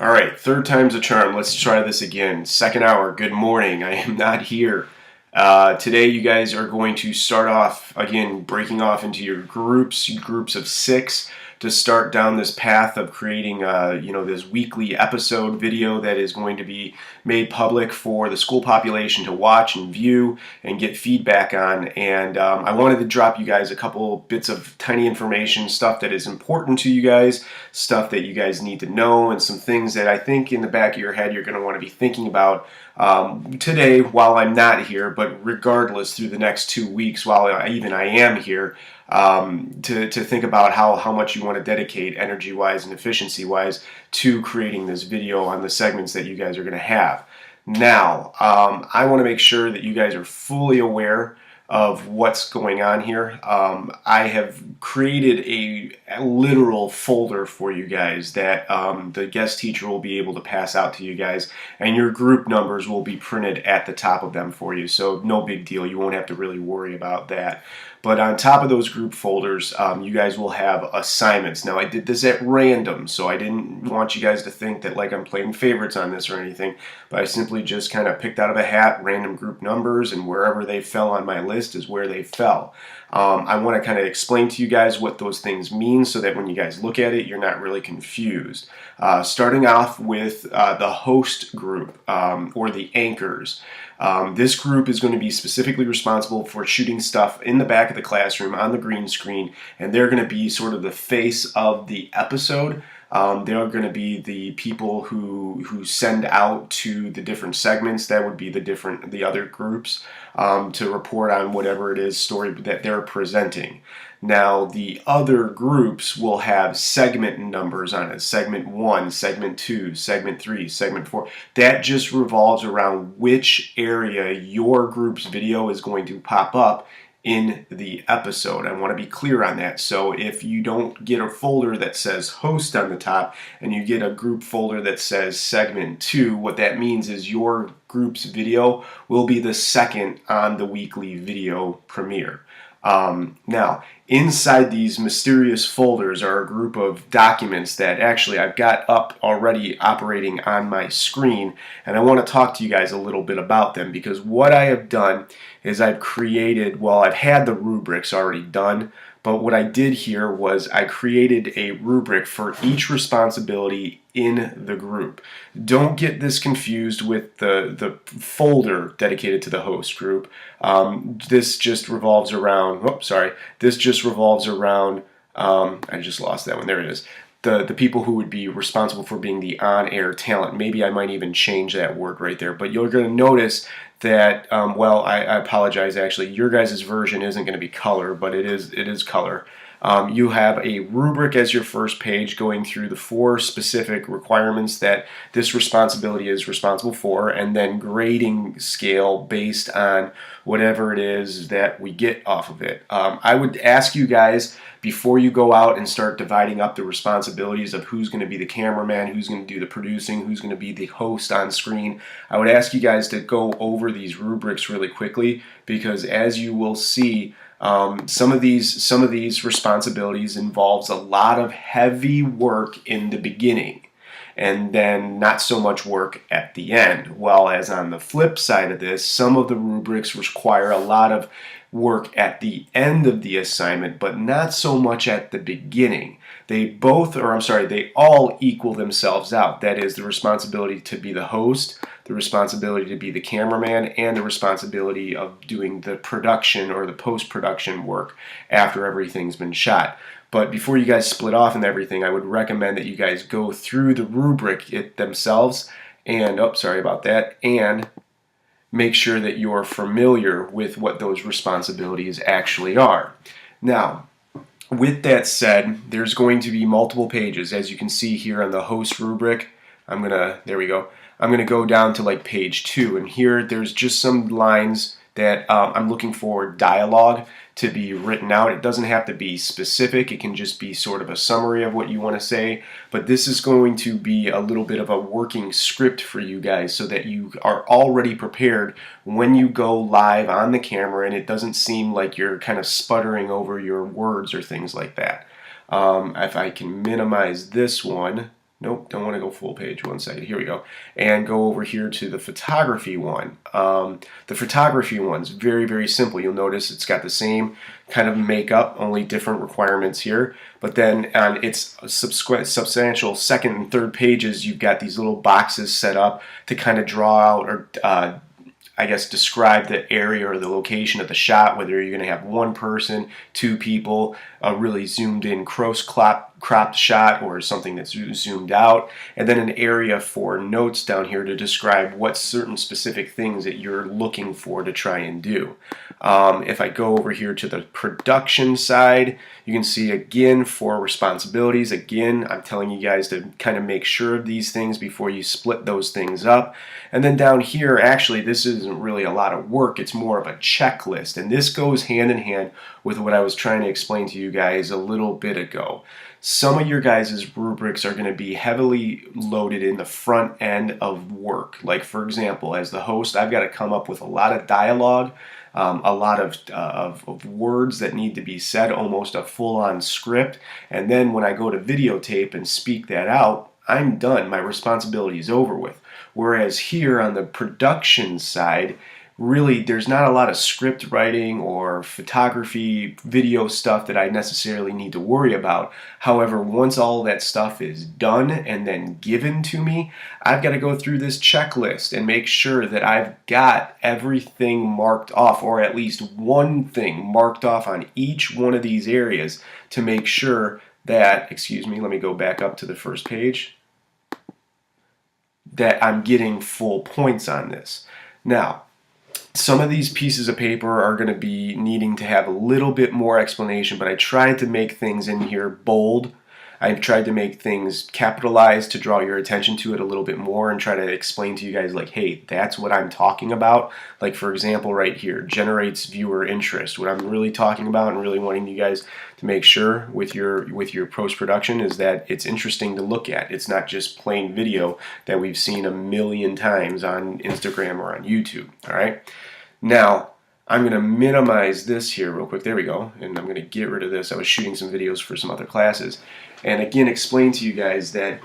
All right, third time's a charm. Let's try this again. Second hour, good morning. I am not here. Today you guys are going to start off, again, breaking off into your groups of 6 to start down this path of creating, this weekly episode video that is going to be made public for the school population to watch and view and get feedback on. And I wanted to drop you guys a couple bits of tiny information, stuff that is important to you guys, stuff that you guys need to know, and some things that I think in the back of your head you're going to want to be thinking about today while I'm not here, but regardless through the next 2 weeks while I am here, to think about how much you want to dedicate energy-wise and efficiency-wise to creating this video on the segments that you guys are going to have. Now, I want to make sure that you guys are fully aware of what's going on here. I have created a literal folder for you guys that the guest teacher will be able to pass out to you guys, and your group numbers will be printed at the top of them for you, so no big deal. You won't have to really worry about that. But on top of those group folders, you guys will have assignments. Now, I did this at random, so I didn't want you guys to think that like I'm playing favorites on this or anything, but I simply just kind of picked out of a hat random group numbers, and wherever they fell on my list is where they fell. I want to kind of explain to you guys what those things mean so that when you guys look at it, you're not really confused. Starting off with the host group, or the anchors. This group is going to be specifically responsible for shooting stuff in the back of the classroom on the green screen, and they're going to be sort of the face of the episode. They're going to be the people who send out to the different segments. That would be the other groups to report on whatever it is story that they're presenting. Now, the other groups will have segment numbers on it. Segment 1, segment 2, segment 3, segment 4. That just revolves around which area your group's video is going to pop up in the episode. I want to be clear on that. So if you don't get a folder that says host on the top and you get a group folder that says segment 2, what that means is your group's video will be the second on the weekly video premiere. Now, inside these mysterious folders are a group of documents that actually I've got up already operating on my screen, and I want to talk to you guys a little bit about them, because what I have done is I've had the rubrics already done, but what I did here was I created a rubric for each responsibility in the group. Don't get this confused with the folder dedicated to the host group. This just revolves around, I just lost that one, there it is. The people who would be responsible for being the on-air talent. Maybe I might even change that word right there, but you're going to notice that, I apologize actually, your guys' version isn't going to be color, but it is color. You have a rubric as your first page going through the 4 specific requirements that this responsibility is responsible for, and then grading scale based on whatever it is that we get off of it. I would ask you guys, before you go out and start dividing up the responsibilities of who's going to be the cameraman, who's going to do the producing, who's going to be the host on screen, I would ask you guys to go over these rubrics really quickly, because as you will see, some of these responsibilities involves a lot of heavy work in the beginning, and then not so much work at the end. While as on the flip side of this, some of the rubrics require a lot of work at the end of the assignment, but not so much at the beginning. They all equal themselves out. That is, the responsibility to be the host, the responsibility to be the cameraman, and the responsibility of doing the production or the post-production work after everything's been shot. But before you guys split off and everything, I would recommend that you guys go through the rubric themselves and, and make sure that you're familiar with what those responsibilities actually are. Now, with that said, there's going to be multiple pages. As you can see here on the host rubric, I'm gonna go down to like page 2, and here there's just some lines that I'm looking for dialogue to be written out. It doesn't have to be specific, it can just be sort of a summary of what you want to say, but this is going to be a little bit of a working script for you guys so that you are already prepared when you go live on the camera and it doesn't seem like you're kind of sputtering over your words or things like that. If I can minimize this one, Nope, don't want to go full page. One second. Here we go. And go over here to the photography one. The photography one's very, very simple. You'll notice it's got the same kind of makeup, only different requirements here. But then on its substantial second and third pages, you've got these little boxes set up to kind of draw out or I guess describe the area or the location of the shot, whether you're going to have one person, two people, a really zoomed in cropped shot, or something that's zoomed out, and then an area for notes down here to describe what certain specific things that you're looking for to try and do. If I go over here to the production side, you can see again for responsibilities, again I'm telling you guys to kind of make sure of these things before you split those things up. And then down here, actually this isn't really a lot of work, it's more of a checklist, and this goes hand in hand with what I was trying to explain to you guys a little bit ago. Some of your guys' rubrics are going to be heavily loaded in the front end of work. Like for example, as the host, I've got to come up with a lot of dialogue, a lot of words that need to be said, almost a full-on script. And then when I go to videotape and speak that out, I'm done. My responsibility is over with. Whereas here on the production side, really there's not a lot of script writing or photography, video stuff that I necessarily need to worry about. However, once all that stuff is done and then given to me, I've got to go through this checklist and make sure that I've got everything marked off, or at least one thing marked off on each one of these areas to make sure that, excuse me, let me go back up to the first page, that I'm getting full points on this. Now, some of these pieces of paper are going to be needing to have a little bit more explanation, but I tried to make things in here bold. I've tried to make things capitalized to draw your attention to it a little bit more and try to explain to you guys like, hey, that's what I'm talking about. Like for example right here, generates viewer interest. What I'm really talking about and really wanting you guys to make sure with your post-production is that it's interesting to look at. It's not just plain video that we've seen a million times on Instagram or on YouTube. All right. Now, I'm going to minimize this here real quick. There we go. And I'm going to get rid of this. I was shooting some videos for some other classes. And again, explain to you guys that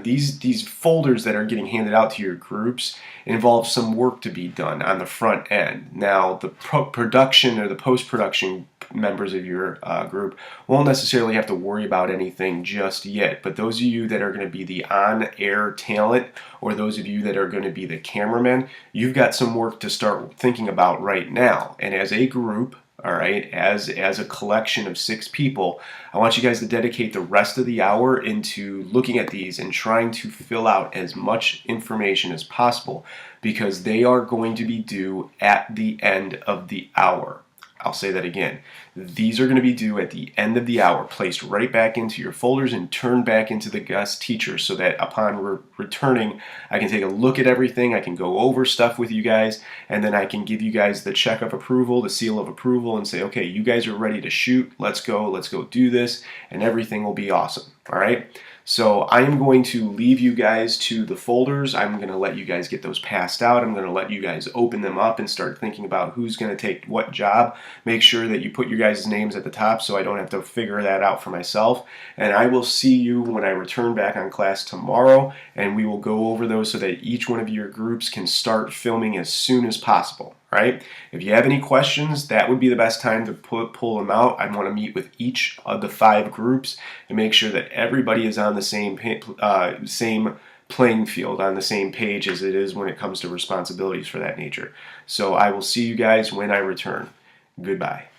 these folders that are getting handed out to your groups involve some work to be done on the front end. Now, the production or the post-production members of your group won't necessarily have to worry about anything just yet, but those of you that are going to be the on-air talent, or those of you that are going to be the cameramen, you've got some work to start thinking about right now. And as a group, all right, as a collection of 6 people, I want you guys to dedicate the rest of the hour into looking at these and trying to fill out as much information as possible, because they are going to be due at the end of the hour. I'll say that again. These are going to be due at the end of the hour, placed right back into your folders and turned back into the guest teacher, so that upon returning, I can take a look at everything, I can go over stuff with you guys, and then I can give you guys the check of approval, the seal of approval, and say, okay, you guys are ready to shoot, let's go do this, and everything will be awesome. All right? So I am going to leave you guys to the folders. I'm going to let you guys get those passed out. I'm going to let you guys open them up and start thinking about who's going to take what job. Make sure that you put your guys' names at the top so I don't have to figure that out for myself. And I will see you when I return back on class tomorrow, and we will go over those so that each one of your groups can start filming as soon as possible. Right? If you have any questions, that would be the best time to pull them out. I want to meet with each of the 5 groups and make sure that everybody is on the same playing field, on the same page as it is when it comes to responsibilities for that nature. So I will see you guys when I return. Goodbye.